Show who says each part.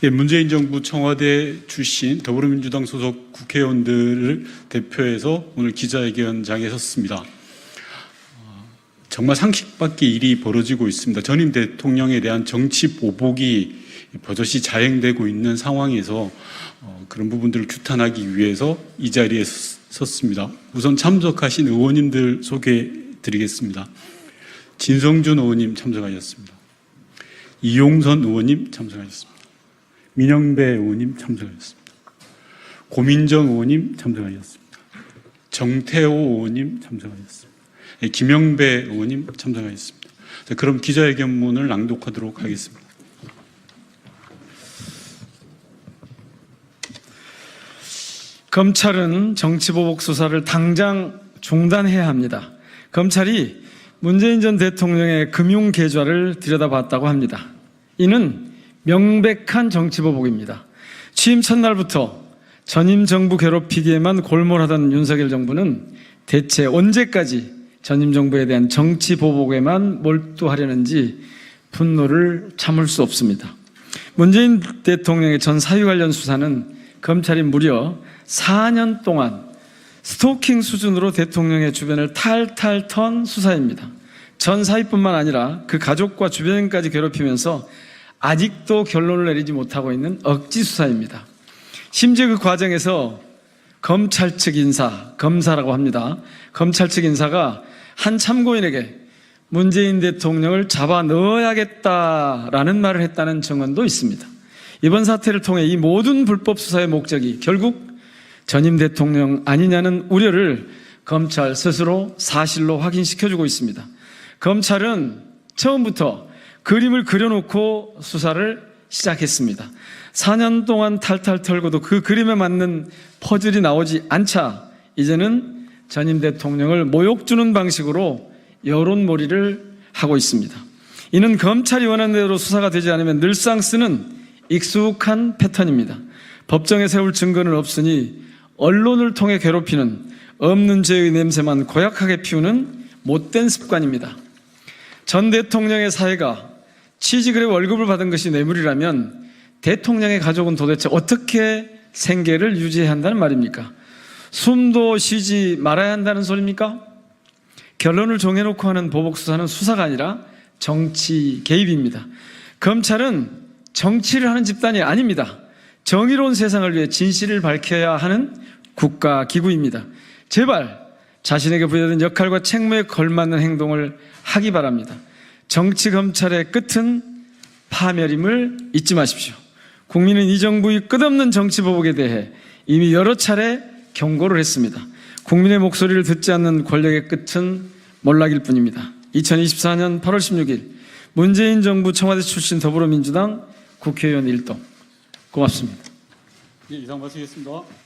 Speaker 1: 문재인 정부 청와대 출신 더불어민주당 소속 국회의원들을 대표해서 오늘 기자회견장에 섰습니다. 정말 상식 밖의 일이 벌어지고 있습니다. 전임 대통령에 대한 정치 보복이 버젓이 자행되고 있는 상황에서 그런 부분들을 규탄하기 위해서 이 자리에 섰습니다. 우선 참석하신 의원님들 소개해 드리겠습니다. 진성준 의원님 참석하셨습니다. 이용선 의원님 참석하셨습니다. 민영배 의원님 참석하셨습니다. 고민정 의원님 참석하셨습니다. 정태호 의원님 참석하셨습니다. 김영배 의원님 참석하셨습니다. 그럼 기자회견문을 낭독하도록 하겠습니다.
Speaker 2: 검찰은 정치보복 수사를 당장 중단해야 합니다. 검찰이 문재인 전 대통령의 금융계좌를 들여다봤다고 합니다. 이는 명백한 정치보복입니다. 취임 첫날부터 전임 정부 괴롭히기에만 골몰하던 윤석열 정부는 대체 언제까지 전임 정부에 대한 정치보복에만 몰두하려는지 분노를 참을 수 없습니다. 문재인 대통령의 전 사위 관련 수사는 검찰이 무려 4년 동안 스토킹 수준으로 대통령의 주변을 탈탈 턴 수사입니다. 전 사위뿐만 아니라 그 가족과 주변까지 괴롭히면서 아직도 결론을 내리지 못하고 있는 억지 수사입니다. 심지어 그 과정에서 검찰 측 인사, 검사라고 합니다. 검찰 측 인사가 한 참고인에게 문재인 대통령을 잡아 넣어야겠다라는 말을 했다는 증언도 있습니다. 이번 사태를 통해 이 모든 불법 수사의 목적이 결국 전임 대통령 아니냐는 우려를 검찰 스스로 사실로 확인시켜주고 있습니다. 검찰은 처음부터 그림을 그려놓고 수사를 시작했습니다. 4년 동안 탈탈 털고도 그 그림에 맞는 퍼즐이 나오지 않자 이제는 전임 대통령을 모욕 주는 방식으로 여론몰이를 하고 있습니다. 이는 검찰이 원하는 대로 수사가 되지 않으면 늘상 쓰는 익숙한 패턴입니다. 법정에 세울 증거는 없으니 언론을 통해 괴롭히는 없는 죄의 냄새만 고약하게 피우는 못된 습관입니다. 전 대통령의 사회가 취직을 해 월급을 받은 것이 뇌물이라면 대통령의 가족은 도대체 어떻게 생계를 유지해야 한다는 말입니까? 숨도 쉬지 말아야 한다는 소리입니까? 결론을 정해놓고 하는 보복수사는 수사가 아니라 정치 개입입니다. 검찰은 정치를 하는 집단이 아닙니다. 정의로운 세상을 위해 진실을 밝혀야 하는 국가기구입니다. 제발 자신에게 부여된 역할과 책무에 걸맞는 행동을 하기 바랍니다. 정치 검찰의 끝은 파멸임을 잊지 마십시오. 국민은 이 정부의 끝없는 정치보복에 대해 이미 여러 차례 경고를 했습니다. 국민의 목소리를 듣지 않는 권력의 끝은 몰락일 뿐입니다. 2024년 8월 16일 문재인 정부 청와대 출신 더불어민주당 국회의원 일동. 고맙습니다.
Speaker 1: 이상 마치겠습니다.